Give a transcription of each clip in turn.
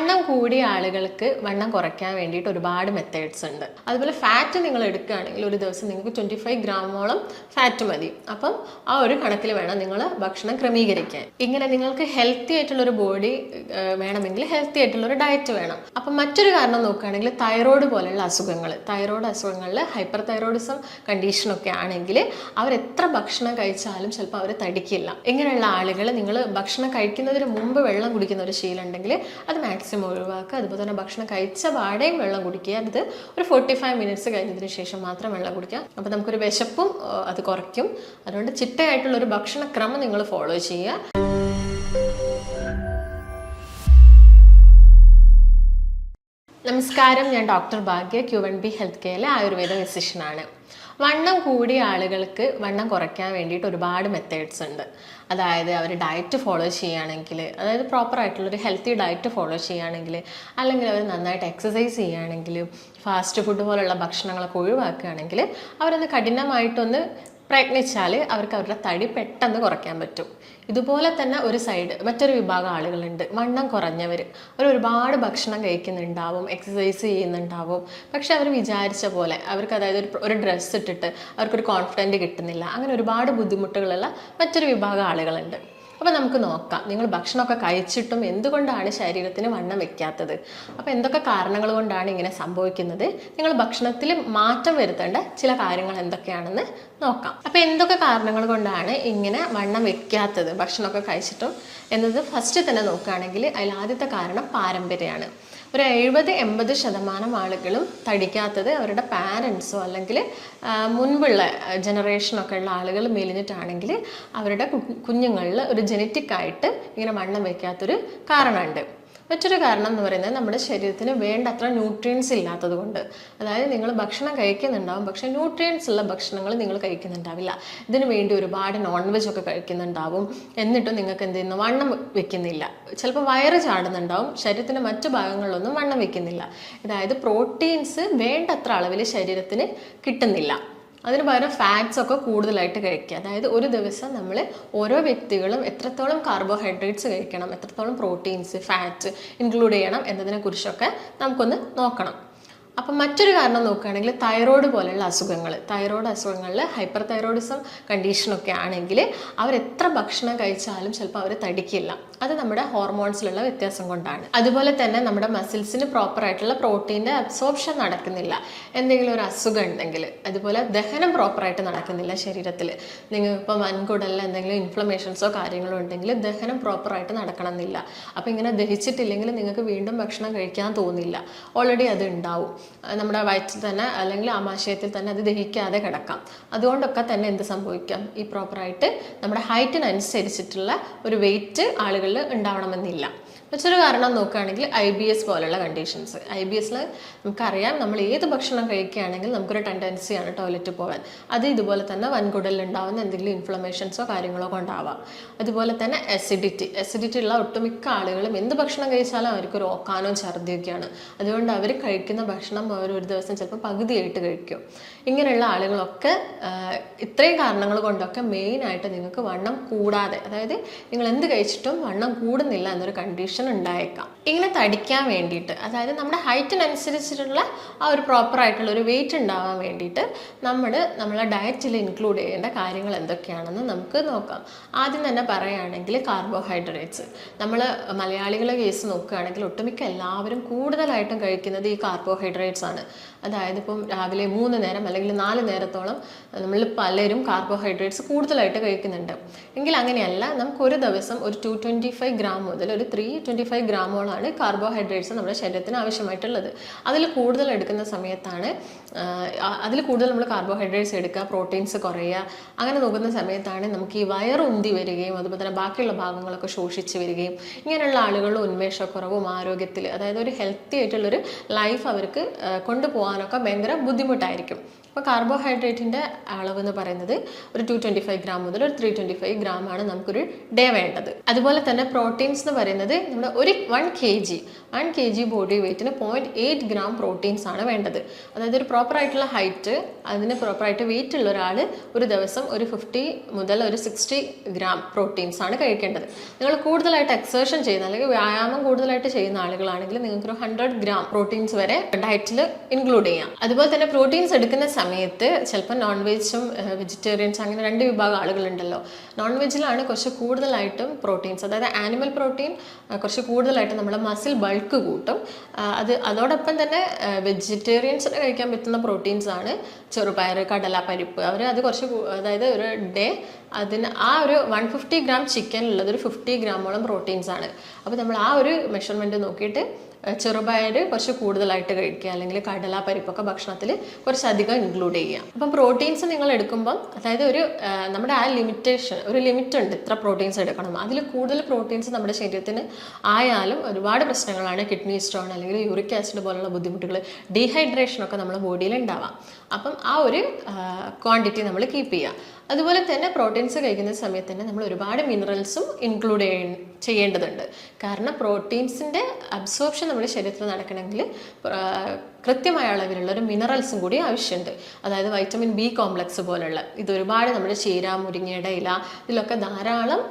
വണ്ണം കൂടിയ ആളുകൾക്ക് വണ്ണം കുറയ്ക്കാൻ വേണ്ടിയിട്ട് ഒരുപാട് മെത്തേഡ്സ് ഉണ്ട്. അതുപോലെ ഫാറ്റ് നിങ്ങൾ എടുക്കുകയാണെങ്കിൽ ഒരു ദിവസം നിങ്ങൾക്ക് 25 ഗ്രാമോളം ഫാറ്റ് മതി. അപ്പം ആ ഒരു കണക്കിൽ വേണം നിങ്ങൾ ഭക്ഷണം ക്രമീകരിക്കാൻ. ഇങ്ങനെ നിങ്ങൾക്ക് ഹെൽത്തി ആയിട്ടുള്ളൊരു ബോഡി വേണമെങ്കിൽ ഹെൽത്തി ആയിട്ടുള്ളൊരു ഡയറ്റ് വേണം. അപ്പം മറ്റൊരു കാരണം നോക്കുകയാണെങ്കിൽ തൈറോയ്ഡ് പോലെയുള്ള അസുഖങ്ങൾ, തൈറോയ്ഡ് അസുഖങ്ങളിൽ ഹൈപ്പർ തൈറോയിഡിസം കണ്ടീഷനൊക്കെ ആണെങ്കിൽ അവർ എത്ര ഭക്ഷണം കഴിച്ചാലും ചിലപ്പോൾ അവർ തടിക്കില്ല. ഇങ്ങനെയുള്ള ആളുകൾ നിങ്ങൾ ഭക്ഷണം കഴിക്കുന്നതിന് മുമ്പ് വെള്ളം കുടിക്കുന്ന ഒരു ശീലം ഉണ്ടെങ്കിൽ അത് മാക്സിമം ഒഴിവാക്കുക. അതുപോലെ തന്നെ ഭക്ഷണം കഴിച്ച പാടെയും വെള്ളം കുടിക്കുക. അത് ഒരു 45 മിനിറ്റ്സ് കഴിഞ്ഞതിന് ശേഷം മാത്രം വെള്ളം കുടിക്കുക. അപ്പോൾ നമുക്കൊരു വിശപ്പും അത് കുറയ്ക്കും. അതുകൊണ്ട് ചിട്ടയായിട്ടുള്ള ഒരു ഭക്ഷണക്രമം നിങ്ങൾ ഫോളോ ചെയ്യുക. നമസ്കാരം, ഞാൻ ഡോക്ടർ ഭാഗ്യ, Q1B ഹെൽത്ത് കെയറിലെ ആയുർവേദ ഫിസിഷ്യനാണ്. വണ്ണം കൂടിയ ആളുകൾക്ക് വണ്ണം കുറയ്ക്കാൻ വേണ്ടിയിട്ട് ഒരുപാട് മെത്തേഡ്സ് ഉണ്ട്. അതായത് അവർ ഡയറ്റ് ഫോളോ ചെയ്യുകയാണെങ്കിൽ, അതായത് പ്രോപ്പറായിട്ടുള്ളൊരു ഹെൽത്തി ഡയറ്റ് ഫോളോ ചെയ്യുകയാണെങ്കിൽ, അല്ലെങ്കിൽ അവർ നന്നായിട്ട് എക്സസൈസ് ചെയ്യുകയാണെങ്കിൽ, ഫാസ്റ്റ് ഫുഡ് പോലുള്ള ഭക്ഷണങ്ങളൊക്കെ ഒഴിവാക്കുകയാണെങ്കിൽ, അവരൊന്ന് കഠിനമായിട്ടൊന്ന് പ്രയത്നിച്ചാൽ അവർക്ക് അവരുടെ തടി പെട്ടെന്ന് കുറയ്ക്കാൻ പറ്റും. ഇതുപോലെ തന്നെ ഒരു സൈഡ് മറ്റൊരു വിഭാഗം ആളുകളുണ്ട്, വണ്ണം കുറഞ്ഞവർ. അവർ ഒരുപാട് ഭക്ഷണം കഴിക്കുന്നുണ്ടാവും, എക്സസൈസ് ചെയ്യുന്നുണ്ടാവും, പക്ഷെ അവർ വിചാരിച്ച പോലെ അവർക്ക്, അതായത് ഒരു ഡ്രസ്സ് ഇട്ടിട്ട് അവർക്കൊരു കോൺഫിഡൻറ്റ് കിട്ടുന്നില്ല. അങ്ങനെ ഒരുപാട് ബുദ്ധിമുട്ടുകളുള്ള മറ്റൊരു വിഭാഗം ആളുകളുണ്ട്. അപ്പോൾ നമുക്ക് നോക്കാം, നിങ്ങൾ ഭക്ഷണമൊക്കെ കഴിച്ചിട്ടും എന്തുകൊണ്ടാണ് ശരീരത്തിന് വണ്ണം വെക്കാത്തത്, അപ്പോൾ എന്തൊക്കെ കാരണങ്ങൾ കൊണ്ടാണ് ഇങ്ങനെ സംഭവിക്കുന്നത്, നിങ്ങൾ ഭക്ഷണത്തിൽ മാറ്റം വരുത്തേണ്ട ചില കാര്യങ്ങൾ എന്തൊക്കെയാണെന്ന് നോക്കാം. അപ്പോൾ എന്തൊക്കെ കാരണങ്ങൾ കൊണ്ടാണ് ഇങ്ങനെ വണ്ണം വെക്കാത്തത് ഭക്ഷണമൊക്കെ കഴിച്ചിട്ടും എന്നത് ഫസ്റ്റ് തന്നെ നോക്കുകയാണെങ്കിൽ അതിൽ ആദ്യത്തെ കാരണം പാരമ്പര്യമാണ്. ഒരു 70-80% ആളുകളും തടിക്കാത്തത് അവരുടെ പാരൻസോ അല്ലെങ്കിൽ മുൻപുള്ള ജനറേഷനൊക്കെ ഉള്ള ആളുകൾ മെലിഞ്ഞിട്ടാണെങ്കിൽ അവരുടെ കുഞ്ഞുങ്ങളിൽ ഒരു ജനറ്റിക്കായിട്ട് ഇങ്ങനെ വണ്ണം വയ്ക്കാത്തൊരു കാരണമുണ്ട്. മറ്റൊരു കാരണം എന്ന് പറയുന്നത് നമ്മുടെ ശരീരത്തിന് വേണ്ടത്ര ന്യൂട്രിയൻസ് ഇല്ലാത്തത് കൊണ്ട്. അതായത് നിങ്ങൾ ഭക്ഷണം കഴിക്കുന്നുണ്ടാവും, പക്ഷേ ന്യൂട്രിയൻസ് ഉള്ള ഭക്ഷണങ്ങൾ നിങ്ങൾ കഴിക്കുന്നുണ്ടാവില്ല. ഇതിനു വേണ്ടി ഒരുപാട് നോൺ വെജ് ഒക്കെ കഴിക്കുന്നുണ്ടാവും, എന്നിട്ടും നിങ്ങൾക്ക് എന്ത് ചെയ്യുന്നു, വണ്ണം വെക്കുന്നില്ല. ചിലപ്പോൾ വയറ് ചാടുന്നുണ്ടാവും, ശരീരത്തിൻ്റെ മറ്റു ഭാഗങ്ങളിലൊന്നും വണ്ണം വെക്കുന്നില്ല. അതായത് പ്രോട്ടീൻസ് വേണ്ടത്ര അളവിൽ ശരീരത്തിന് കിട്ടുന്നില്ല. അതിന് പകരം ഫാറ്റ്സ് ഒക്കെ കൂടുതലായിട്ട് കഴിക്കുക. അതായത് ഒരു ദിവസം നമ്മൾ ഓരോ വ്യക്തികളും എത്രത്തോളം കാർബോഹൈഡ്രേറ്റ്സ് കഴിക്കണം, എത്രത്തോളം പ്രോട്ടീൻസ്, ഫാറ്റ് ഇൻക്ലൂഡ് ചെയ്യണം എന്നതിനെക്കുറിച്ചൊക്കെ നമുക്കൊന്ന് നോക്കണം. അപ്പം മറ്റൊരു കാരണം നോക്കുകയാണെങ്കിൽ തൈറോയ്ഡ് പോലെയുള്ള അസുഖങ്ങൾ, തൈറോയ്ഡ് അസുഖങ്ങളിൽ ഹൈപ്പർ തൈറോയിഡിസം കണ്ടീഷനൊക്കെ ആണെങ്കിൽ അവർ എത്ര ഭക്ഷണം കഴിച്ചാലും ചിലപ്പോൾ അവർ തടിക്കില്ല. അത് നമ്മുടെ ഹോർമോൺസിലുള്ള വ്യത്യാസം കൊണ്ടാണ്. അതുപോലെ തന്നെ നമ്മുടെ മസിൽസിന് പ്രോപ്പറായിട്ടുള്ള പ്രോട്ടീൻ്റെ അബ്സോർപ്ഷൻ നടക്കുന്നില്ല. എന്തെങ്കിലും ഒരു അസുഖം ഉണ്ടെങ്കിൽ, അതുപോലെ ദഹനം പ്രോപ്പറായിട്ട് നടക്കുന്നില്ല ശരീരത്തിൽ. നിങ്ങൾക്കിപ്പോൾ വൻകുടലിൽ എന്തെങ്കിലും ഇൻഫ്ലമേഷൻസോ കാര്യങ്ങളോ ഉണ്ടെങ്കിൽ ദഹനം പ്രോപ്പറായിട്ട് നടക്കണമെന്നില്ല. അപ്പോൾ ഇങ്ങനെ ദഹിച്ചിട്ടില്ലെങ്കിൽ നിങ്ങൾക്ക് വീണ്ടും ഭക്ഷണം കഴിക്കാൻ തോന്നില്ല. ഓൾറെഡി അത് ഉണ്ടാവും നമ്മുടെ വയറ്റിൽ തന്നെ, അല്ലെങ്കിൽ ആമാശയത്തിൽ തന്നെ അത് ദഹിക്കാതെ കിടക്കാം. അതുകൊണ്ടൊക്കെ തന്നെ എന്ത് സംഭവിക്കാം, ഈ പ്രോപ്പറായിട്ട് നമ്മുടെ ഹൈറ്റിനനുസരിച്ചിട്ടുള്ള ഒരു വെയിറ്റ് ആളുകളിൽ ഉണ്ടാവണമെന്നില്ല. മറ്റൊരു കാരണം നോക്കുകയാണെങ്കിൽ IBS പോലുള്ള കണ്ടീഷൻസ്. IBSൽ നമുക്കറിയാം, നമ്മൾ ഏത് ഭക്ഷണം കഴിക്കുകയാണെങ്കിൽ നമുക്കൊരു ടെൻഡൻസിയാണ് ടോയ്ലറ്റ് പോകാൻ. അത് ഇതുപോലെ തന്നെ വൻകുടലിൽ ഉണ്ടാകുന്ന എന്തെങ്കിലും ഇൻഫ്ലമേഷൻസോ കാര്യങ്ങളോ കൊണ്ടാവാം. അതുപോലെ തന്നെ അസിഡിറ്റി ഉള്ള ഒട്ടുമിക്ക ആളുകളും എന്ത് ഭക്ഷണം കഴിച്ചാലും അവർക്കൊരു ഓക്കാനോ ഛർദിയൊക്കെയാണ്. അതുകൊണ്ട് അവർ കഴിക്കുന്ന ഭക്ഷണം അവർ ഒരു ദിവസം ചിലപ്പോൾ പകുതിയായിട്ട് കഴിക്കും. ഇങ്ങനെയുള്ള ആളുകളൊക്കെ ഇത്രയും കാരണങ്ങൾ കൊണ്ടൊക്കെ മെയിനായിട്ട് നിങ്ങൾക്ക് വണ്ണം കൂടാതെ, അതായത് നിങ്ങൾ എന്ത് കഴിച്ചിട്ടും വണ്ണം കൂടുന്നില്ല എന്നൊരു കണ്ടീഷൻ ഉണ്ടായേക്കാം. ഇങ്ങനെ തടിക്കാൻ വേണ്ടിയിട്ട്, അതായത് നമ്മുടെ ഹൈറ്റിനനുസരിച്ചിട്ടുള്ള ആ ഒരു പ്രോപ്പറായിട്ടുള്ള ഒരു വെയിറ്റ് ഉണ്ടാവാൻ വേണ്ടിയിട്ട് നമ്മളെ ഡയറ്റിൽ ഇൻക്ലൂഡ് ചെയ്യേണ്ട കാര്യങ്ങൾ എന്തൊക്കെയാണെന്ന് നമുക്ക് നോക്കാം. ആദ്യം തന്നെ പറയുകയാണെങ്കിൽ കാർബോഹൈഡ്രേറ്റ്സ്. നമ്മൾ മലയാളികളെ കേസ് നോക്കുകയാണെങ്കിൽ ഒട്ടുമിക്ക എല്ലാവരും കൂടുതലായിട്ടും കഴിക്കുന്നത് ഈ കാർബോഹൈഡ്രേറ്റ്സ് ആണ്. അതായത് ഇപ്പം രാവിലെ 3 നേരം അല്ലെങ്കിൽ 4 നേരത്തോളം നമ്മൾ പലരും കാർബോഹൈഡ്രേറ്റ്സ് കൂടുതലായിട്ട് കഴിക്കുന്നുണ്ട്. എങ്കിൽ അങ്ങനെയല്ല, നമുക്കൊരു ദിവസം ഒരു 225 ഗ്രാം മുതൽ ഒരു 325 ഗ്രാമോളാണ് കാർബോഹൈഡ്രേറ്റ്സ് നമ്മുടെ ശരീരത്തിന് ആവശ്യമായിട്ടുള്ളത്. അതിൽ കൂടുതൽ എടുക്കുന്ന സമയത്താണ്, അതിൽ കൂടുതൽ നമ്മൾ കാർബോഹൈഡ്രേറ്റ്സ് എടുക്കുക, പ്രോട്ടീൻസ് കുറയുക. അങ്ങനെ നോക്കുന്ന സമയത്താണ് നമുക്ക് ഈ വയറുന്തി വരികയും അതുപോലെ തന്നെ ബാക്കിയുള്ള ഭാഗങ്ങളൊക്കെ ശോഷിച്ച് വരികയും, ഇങ്ങനെയുള്ള ആളുകളുടെ ഉന്മേഷക്കുറവും ആരോഗ്യത്തിൽ, അതായത് ഒരു ഹെൽത്തി ആയിട്ടുള്ളൊരു ലൈഫ് അവർക്ക് കൊണ്ടുപോകാനൊക്കെ ഭയങ്കര ബുദ്ധിമുട്ടായിരിക്കും. അപ്പോൾ കാർബോഹൈഡ്രേറ്റിൻ്റെ അളവ് എന്ന് പറയുന്നത് ഒരു 225 ഗ്രാം മുതൽ ഒരു 325 ഗ്രാമാണ് നമുക്കൊരു ഡേ വേണ്ടത്. അതുപോലെ തന്നെ പ്രോട്ടീൻസ് എന്ന് പറയുന്നത് നമ്മുടെ ഒരു 1 kg ബോഡി വെയ്റ്റിന് 0.8 ഗ്രാം പ്രോട്ടീൻസ് ആണ് വേണ്ടത്. അതായത് ഒരു പ്രോപ്പറായിട്ടുള്ള ഹൈറ്റ്, അതിന് പ്രോപ്പറായിട്ട് വെയിറ്റ് ഉള്ള ഒരാൾ ഒരു ദിവസം ഒരു 50 മുതൽ ഒരു 60 ഗ്രാം പ്രോട്ടീൻസ് ആണ് കഴിക്കേണ്ടത്. നിങ്ങൾ കൂടുതലായിട്ട് എക്സേർഷൻ ചെയ്യുന്ന അല്ലെങ്കിൽ വ്യായാമം കൂടുതലായിട്ട് ചെയ്യുന്ന ആളുകളാണെങ്കിൽ നിങ്ങൾക്കൊരു 100 ഗ്രാം പ്രോട്ടീൻസ് വരെ ഡയറ്റിൽ ഇൻക്ലൂഡ് ചെയ്യാം. അതുപോലെ തന്നെ പ്രോട്ടീൻസ് എടുക്കുന്ന സമയത്ത് ചിലപ്പോൾ നോൺ വെജും വെജിറ്റേറിയൻസ് അങ്ങനെ 2 വിഭാഗം ആളുകളുണ്ടല്ലോ. നോൺ വെജിലാണ് കുറച്ച് കൂടുതലായിട്ടും പ്രോട്ടീൻസ്, അതായത് ആനിമൽ പ്രോട്ടീൻ കുറച്ച് കൂടുതലായിട്ട് നമ്മുടെ മസിൽ ബൾക്ക് കൂട്ടും. അതോടൊപ്പം തന്നെ വെജിറ്റേറിയൻസിന് കഴിക്കാൻ പറ്റുന്ന പ്രോട്ടീൻസ് ആണ് ചെറുപയർ, കടല, പരിപ്പ്. അത് കുറച്ച് അതായത് ഒരു ഡേ അതിന് ആ ഒരു 150 ഗ്രാം ചിക്കനിലുള്ളത് ഒരു 50 ഗ്രാമോളം പ്രോട്ടീൻസ് ആണ്. അപ്പോൾ നമ്മൾ ആ ഒരു മെഷർമെൻറ്റ് നോക്കിയിട്ട് ചെറുപയർ കുറച്ച് കൂടുതലായിട്ട് കഴിക്കുക, അല്ലെങ്കിൽ കടല, പരിപ്പൊക്കെ ഭക്ഷണത്തിൽ കുറച്ചധികം ഇൻക്ലൂഡ് ചെയ്യുക. അപ്പം പ്രോട്ടീൻസ് നിങ്ങൾ എടുക്കുമ്പം അതായത് നമ്മുടെ ആ ഒരു ലിമിറ്റ് ഉണ്ട്, ഇത്ര പ്രോട്ടീൻസ് എടുക്കണം. അതിൽ കൂടുതൽ പ്രോട്ടീൻസ് നമ്മുടെ ശരീരത്തിന് ആയാലും ഒരുപാട് പ്രശ്നങ്ങളാണ്. കിഡ്നി സ്റ്റോൺ അല്ലെങ്കിൽ യൂറിക് ആസിഡ് പോലുള്ള ബുദ്ധിമുട്ടുകൾ, ഡീഹൈഡ്രേഷനൊക്കെ നമ്മുടെ ബോഡിയിൽ ഉണ്ടാവാം. അപ്പം ആ ഒരു ക്വാണ്ടിറ്റി നമ്മൾ കീപ്പ് ചെയ്യുക. അതുപോലെ തന്നെ പ്രോട്ടീൻസ് കഴിക്കുന്ന സമയത്ത് തന്നെ നമ്മൾ ഒരുപാട് മിനറൽസും ഇൻക്ലൂഡ് ചെയ്യേണ്ടതുണ്ട്. കാരണം പ്രോട്ടീൻസിൻ്റെ അബ്സോർപ്ഷൻ നമ്മുടെ ശരീരത്തിൽ നടക്കണമെങ്കിൽ കൃത്യമായ അളവിലുള്ള ഒരു മിനറൽസും കൂടി ആവശ്യമുണ്ട്. അതായത് വൈറ്റമിൻ ബി കോംപ്ലക്സ് പോലുള്ള ഒരുപാട് നമ്മുടെ ചീര, മുരിങ്ങയുടെ ഇല, ഇതിലൊക്കെ ധാരാളം,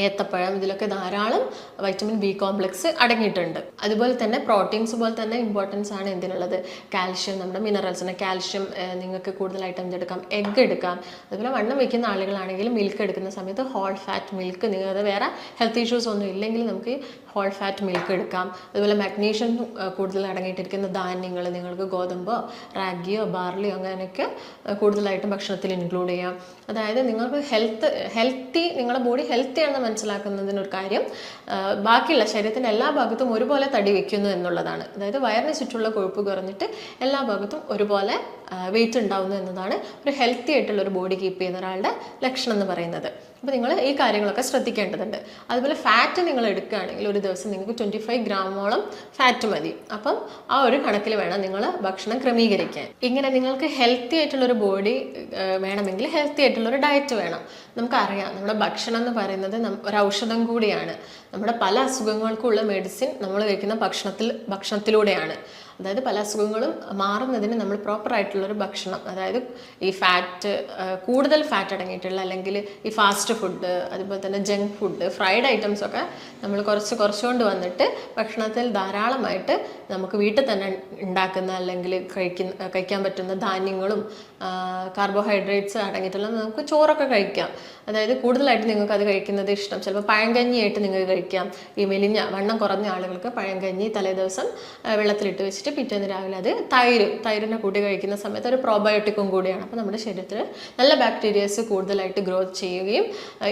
ഏത്തപ്പഴം, ഇതിലൊക്കെ ധാരാളം വൈറ്റമിൻ ബി കോംപ്ലക്സ് അടങ്ങിയിട്ടുണ്ട്. അതുപോലെ തന്നെ പ്രോട്ടീൻസ് പോലെ തന്നെ ഇമ്പോർട്ടൻസ് ആണ് എന്തിനുള്ളത്, കാൽഷ്യം. നമ്മുടെ മിനറൽസിന് കാൽഷ്യം നിങ്ങൾക്ക് കൂടുതലായിട്ട് എന്തെടുക്കാം, എഗ്ഗ് എടുക്കാം. അതുപോലെ വണ്ണം വയ്ക്കുന്ന ആളുകളാണെങ്കിൽ മിൽക്ക് എടുക്കുന്ന സമയത്ത് ഹോൾ ഫാറ്റ് മിൽക്ക്, നിങ്ങൾക്ക് വേറെ ഹെൽത്ത് ഇഷ്യൂസ് ഒന്നും ഇല്ലെങ്കിൽ നമുക്ക് ഹോൾ ഫാറ്റ് മിൽക്ക് എടുക്കാം. അതുപോലെ മാഗ്നീഷ്യം കൂടുതൽ അടങ്ങിയിട്ടിരിക്കുന്ന ധാന്യങ്ങൾ, നിങ്ങൾക്ക് ഗോതമ്പോ, റാഗിയോ, ബാർലിയോ അങ്ങനെയൊക്കെ കൂടുതലായിട്ടും ഭക്ഷണത്തിൽ ഇൻക്ലൂഡ് ചെയ്യാം. അതായത് നിങ്ങൾക്ക് ഹെൽത്തി, നിങ്ങളുടെ ബോഡി ഹെൽത്തി ആണെന്ന് മനസ്സിലാക്കുന്നതിനൊരു കാര്യം ബാക്കിയുള്ള ശരീരത്തിൻ്റെ എല്ലാ ഭാഗത്തും ഒരുപോലെ തടി വയ്ക്കുന്നു എന്നുള്ളതാണ്. അതായത് വയറിന് ചുറ്റുള്ള കൊഴുപ്പ് കുറഞ്ഞിട്ട് എല്ലാ ഭാഗത്തും ഒരുപോലെ വെയിറ്റ് ഉണ്ടാവുന്നു എന്നതാണ് ഒരു ഹെൽത്തി ആയിട്ടുള്ള ഒരു ബോഡി കീപ്പ് ചെയ്യുന്ന ഒരാളുടെ ലക്ഷണം എന്ന് പറയുന്നത്. അപ്പോൾ നിങ്ങൾ ഈ കാര്യങ്ങളൊക്കെ ശ്രദ്ധിക്കേണ്ടതുണ്ട്. അതുപോലെ ഫാറ്റ് നിങ്ങൾ എടുക്കുകയാണെങ്കിൽ ഒരു ദിവസം നിങ്ങൾക്ക് 25 ഗ്രാമോളം ഫാറ്റ് മതി. അപ്പം ആ ഒരു കണക്കിൽ വേണം നിങ്ങൾ ഭക്ഷണം ക്രമീകരിക്കാൻ. ഇങ്ങനെ നിങ്ങൾക്ക് ഹെൽത്തി ആയിട്ടുള്ളൊരു ബോഡി വേണമെങ്കിൽ ഹെൽത്തി ആയിട്ടുള്ളൊരു ഡയറ്റ് വേണം. നമുക്കറിയാം നമ്മുടെ ഭക്ഷണം എന്ന് പറയുന്നത് ഒരു ഔഷധം കൂടിയാണ്. നമ്മുടെ പല അസുഖങ്ങൾക്കുള്ള മെഡിസിൻ നമ്മൾ കഴിക്കുന്ന ഭക്ഷണത്തിലൂടെയാണ്. അതായത് പല അസുഖങ്ങളും മാറുന്നതിന് നമ്മൾ പ്രോപ്പറായിട്ടുള്ളൊരു ഭക്ഷണം, അതായത് ഈ കൂടുതൽ ഫാറ്റ് അടങ്ങിയിട്ടുള്ള അല്ലെങ്കിൽ ഈ ഫാസ്റ്റ് ഫുഡ്, അതുപോലെ തന്നെ ജങ്ക് ഫുഡ്, ഫ്രൈഡ് ഐറ്റംസ് ഒക്കെ നമ്മൾ കുറച്ചുകൊണ്ട് വന്നിട്ട് ഭക്ഷണത്തിൽ ധാരാളമായിട്ട് നമുക്ക് വീട്ടിൽ തന്നെ ഉണ്ടാക്കുന്ന അല്ലെങ്കിൽ കഴിക്കാൻ പറ്റുന്ന ധാന്യങ്ങളും കാർബോഹൈഡ്രേറ്റ്സ് അടങ്ങിയിട്ടുള്ള നമുക്ക് ചോറൊക്കെ കഴിക്കാം. അതായത് കൂടുതലായിട്ട് നിങ്ങൾക്ക് അത് കഴിക്കുന്നത് ഇഷ്ടം, ചിലപ്പോൾ പഴങ്കഞ്ഞിയായിട്ട് നിങ്ങൾക്ക് കഴിക്കാം. ഈ വണ്ണം കുറഞ്ഞ ആളുകൾക്ക് പഴങ്കഞ്ഞി തലേദിവസം വെള്ളത്തിലിട്ട് വെച്ചിട്ട് പിറ്റേന്ന് രാവിലെ അത് തൈരിനെ കൂട്ടി കഴിക്കുന്ന സമയത്ത് ഒരു പ്രോബയോട്ടിക്കും കൂടിയാണ്. അപ്പോൾ നമ്മുടെ ശരീരത്തിൽ നല്ല ബാക്ടീരിയസ് കൂടുതലായിട്ട് ഗ്രോത്ത് ചെയ്യുകയും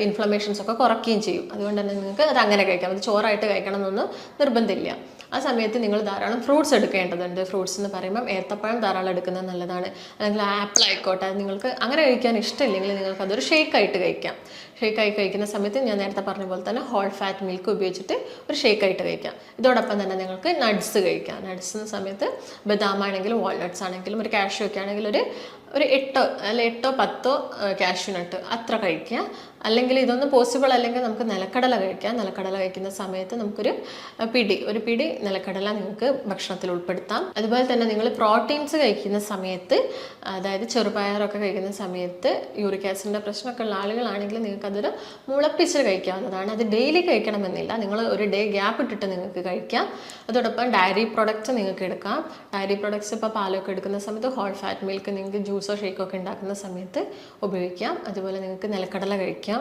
ഇൻഫ്ലമേഷൻസ് ഒക്കെ കുറയ്ക്കുകയും ചെയ്യും. അതുകൊണ്ട് തന്നെ നിങ്ങൾക്ക് അത് അങ്ങനെ കഴിക്കാം. അത് ചോറായിട്ട് കഴിക്കണം എന്നൊന്നും നിർബന്ധമില്ല. ആ സമയത്ത് നിങ്ങൾ ധാരാളം ഫ്രൂട്ട്സ് എടുക്കേണ്ടതുണ്ട്. ഫ്രൂട്ട്സ് എന്ന് പറയുമ്പം ഏത്തപ്പഴം ധാരാളം എടുക്കുന്നത് നല്ലതാണ്. അല്ലെങ്കിൽ ആപ്പിൾ ആയിക്കോട്ടെ, നിങ്ങൾക്ക് അങ്ങനെ കഴിക്കാൻ ഇഷ്ടമില്ലെങ്കിൽ നിങ്ങൾക്ക് അതൊരു ഷേക്കായിട്ട് കഴിക്കാം. ഷേക്കായി കഴിക്കുന്ന സമയത്ത് ഞാൻ നേരത്തെ പറഞ്ഞ പോലെ തന്നെ ഹോൾ ഫാറ്റ് മിൽക്ക് ഉപയോഗിച്ചിട്ട് ഒരു ഷേക്കായിട്ട് കഴിക്കാം. ഇതോടൊപ്പം തന്നെ നിങ്ങൾക്ക് നട്ട്സ് കഴിക്കാം. നട്ട്സ് എന്ന സമയത്ത് ബദാം ആണെങ്കിലും വാൾനട്ട്സ് ആണെങ്കിലും ഒരു കാഷ്യൂ ഒക്കെ ആണെങ്കിൽ ഒരു 8 or 10 കാഷ്യൂ നട്ട് അത്ര കഴിക്കുക. അല്ലെങ്കിൽ ഇതൊന്നും പോസിബിൾ അല്ലെങ്കിൽ നമുക്ക് നിലക്കടല കഴിക്കാം. നിലക്കടല കഴിക്കുന്ന സമയത്ത് നമുക്കൊരു പിടി നിലക്കടല നിങ്ങൾക്ക് ഭക്ഷണത്തിൽ ഉൾപ്പെടുത്താം. അതുപോലെ തന്നെ നിങ്ങൾ പ്രോട്ടീൻസ് കഴിക്കുന്ന സമയത്ത്, അതായത് ചെറുപയറൊക്കെ കഴിക്കുന്ന സമയത്ത് യൂറിക് ആസിഡിൻ്റെ പ്രശ്നമൊക്കെ ഉള്ള ആളുകളാണെങ്കിൽ നിങ്ങൾക്ക് അതൊരു മുളപ്പിച്ച് കഴിക്കാവുന്നതാണ്. അത് ഡെയിലി കഴിക്കണമെന്നില്ല, നിങ്ങൾ ഒരു ഡേ ഗ്യാപ്പ് ഇട്ടിട്ട് നിങ്ങൾക്ക് കഴിക്കാം. അതോടൊപ്പം ഡയറി പ്രൊഡക്ട്സ് നിങ്ങൾക്ക് എടുക്കാം. ഡയറി പ്രൊഡക്ട്സ് ഇപ്പോൾ പാലൊക്കെ എടുക്കുന്ന സമയത്ത് ഹോൾ ഫാറ്റ് മിൽക്ക് നിങ്ങൾക്ക് ജ്യൂസോ ഷേക്കൊക്കെ ഉണ്ടാക്കുന്ന സമയത്ത് ഉപയോഗിക്കാം. അതുപോലെ നിങ്ങൾക്ക് നിലക്കടല കഴിക്കാം.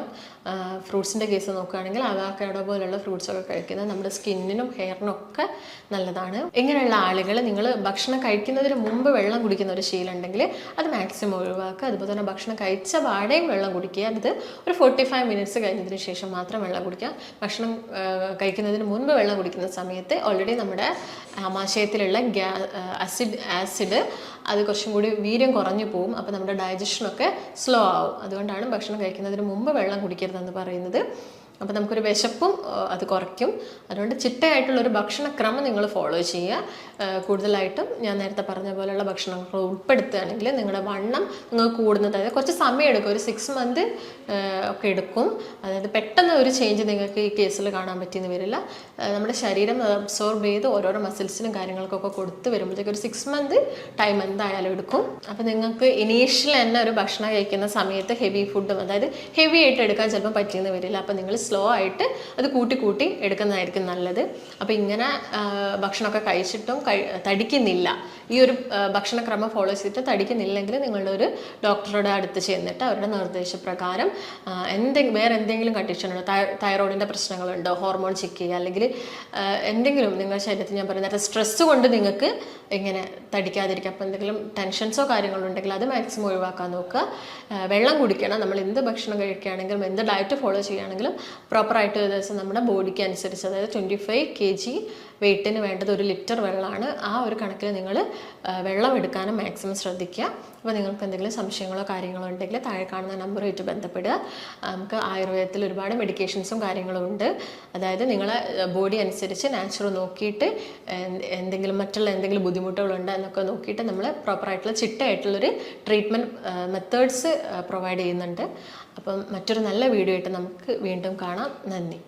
ഫ്രൂട്ട്സിൻ്റെ കേസ് നോക്കുകയാണെങ്കിൽ അവക്കാഡോ പോലുള്ള ഫ്രൂട്ട്സൊക്കെ കഴിക്കുന്നത് നമ്മുടെ സ്കിന്നിനും ഹെയറിനും ഒക്കെ നല്ലതാണ്. ഇങ്ങനെയുള്ള ആളുകൾ നിങ്ങൾ ഭക്ഷണം കഴിക്കുന്നതിന് മുമ്പ് വെള്ളം കുടിക്കുന്ന ഒരു ശീലം ഉണ്ടെങ്കിൽ അത് മാക്സിമം ഒഴിവാക്കുക. അതുപോലെ തന്നെ ഭക്ഷണം കഴിച്ച പാടെയും വെള്ളം കുടിക്കുക. അത് ഒരു 45 മിനിറ്റ്സ് കഴിഞ്ഞതിന് ശേഷം മാത്രം വെള്ളം കുടിക്കുക. ഭക്ഷണം കഴിക്കുന്നതിന് മുൻപ് വെള്ളം കുടിക്കുന്ന സമയത്ത് ഓൾറെഡി നമ്മുടെ ആമാശയത്തിലുള്ള ആസിഡ് അത് കുറച്ചും കൂടി വീര്യം കുറഞ്ഞു പോകും. അപ്പോൾ നമ്മുടെ ഡൈജഷനൊക്കെ സ്ലോ ആവും. അതുകൊണ്ടാണ് ഭക്ഷണം കഴിക്കുന്നതിന് മുമ്പ് വെള്ളം കുടിക്കരുതെന്ന് പറയുന്നത്. അപ്പോൾ നമുക്കൊരു വിശപ്പും അത് കുറയ്ക്കും. അതുകൊണ്ട് ചിട്ടയായിട്ടുള്ളൊരു ഭക്ഷണക്രമം നിങ്ങൾ ഫോളോ ചെയ്യുക. കൂടുതലായിട്ടും ഞാൻ നേരത്തെ പറഞ്ഞ പോലെയുള്ള ഭക്ഷണങ്ങൾ ഉൾപ്പെടുത്തുകയാണെങ്കിൽ നിങ്ങളുടെ വണ്ണം നിങ്ങൾക്ക് കൂടുന്നത്, അതായത് കുറച്ച് സമയം എടുക്കും, ഒരു 6 മന്ത് ഒക്കെ എടുക്കും. അതായത് പെട്ടെന്ന് ഒരു ചേഞ്ച് നിങ്ങൾക്ക് ഈ കേസിൽ കാണാൻ പറ്റിയെന്ന് വരില്ല. നമ്മുടെ ശരീരം അബ്സോർബ് ചെയ്ത് ഓരോരോ മസിൽസിനും കാര്യങ്ങൾക്കൊക്കെ കൊടുത്ത് വരുമ്പോഴത്തേക്ക് ഒരു 6 മന്ത് ടൈം എന്തായാലും എടുക്കും. അപ്പോൾ നിങ്ങൾക്ക് ഇനീഷ്യൽ തന്നെ ഒരു ഭക്ഷണം കഴിക്കുന്ന സമയത്ത് ഹെവി ഫുഡും, അതായത് ഹെവി ആയിട്ട് എടുക്കാൻ ചിലപ്പോൾ പറ്റിയെന്ന് വരില്ല. അപ്പോൾ നിങ്ങൾ സ്ലോ ആയിട്ട് അത് കൂട്ടി എടുക്കുന്നതായിരിക്കും നല്ലത്. അപ്പോൾ ഇങ്ങനെ ഭക്ഷണമൊക്കെ കഴിച്ചിട്ടും തടിക്കുന്നില്ല, ഈ ഒരു ഭക്ഷണക്രമം ഫോളോ ചെയ്തിട്ട് തടിക്കുന്നില്ലെങ്കിൽ നിങ്ങളുടെ ഒരു ഡോക്ടറുടെ അടുത്ത് ചെന്നിട്ട് അവരുടെ നിർദ്ദേശപ്രകാരം വേറെ എന്തെങ്കിലും കണ്ടീഷൻ ഉണ്ടോ, തൈറോയിഡിൻ്റെ പ്രശ്നങ്ങളുണ്ടോ, ഹോർമോൺ ചെക്ക് ചെയ്യുക, അല്ലെങ്കിൽ എന്തെങ്കിലും നിങ്ങളുടെ ശരീരത്തിൽ ഞാൻ പറയുന്നത് സ്ട്രെസ്സ് കൊണ്ട് നിങ്ങൾക്ക് ഇങ്ങനെ തടിക്കാതിരിക്കുക, അപ്പോൾ എന്തെങ്കിലും ടെൻഷൻസോ കാര്യങ്ങളോ ഉണ്ടെങ്കിൽ അത് മാക്സിമം ഒഴിവാക്കാൻ നോക്കുക. വെള്ളം കുടിക്കണം. നമ്മൾ എന്ത് ഭക്ഷണം കഴിക്കുകയാണെങ്കിലും എന്ത് ഡയറ്റ് ഫോളോ ചെയ്യുകയാണെങ്കിലും പ്രോപ്പറായിട്ട് ഒരു ദിവസം നമ്മുടെ ബോഡിക്ക് അനുസരിച്ച്, അതായത് 25 kg വെയിറ്റിന് വേണ്ടത് 1 ലിറ്റർ വെള്ളമാണ്. ആ ഒരു കണക്കിൽ നിങ്ങൾ വെള്ളം എടുക്കാനും മാക്സിമം ശ്രദ്ധിക്കുക. അപ്പോൾ നിങ്ങൾക്ക് എന്തെങ്കിലും സംശയങ്ങളോ കാര്യങ്ങളോ ഉണ്ടെങ്കിൽ താഴെ കാണുന്ന നമ്പറുമായിട്ട് ബന്ധപ്പെടുക. നമുക്ക് ആയുർവേദത്തിൽ ഒരുപാട് മെഡിക്കേഷൻസും കാര്യങ്ങളും ഉണ്ട്. അതായത് നിങ്ങളെ ബോഡി അനുസരിച്ച് നാച്ചുറൽ നോക്കിയിട്ട് മറ്റുള്ള എന്തെങ്കിലും ബുദ്ധിമുട്ടുകളുണ്ടോ എന്നൊക്കെ നോക്കിയിട്ട് നമ്മൾ പ്രോപ്പറായിട്ടുള്ള ചിട്ടയായിട്ടുള്ളൊരു ട്രീറ്റ്മെൻറ്റ് മെത്തേഡ്സ് പ്രൊവൈഡ് ചെയ്യുന്നുണ്ട്. അപ്പം മറ്റൊരു നല്ല വീഡിയോ ആയിട്ട് നമുക്ക് വീണ്ടും കാണാം. നന്ദി.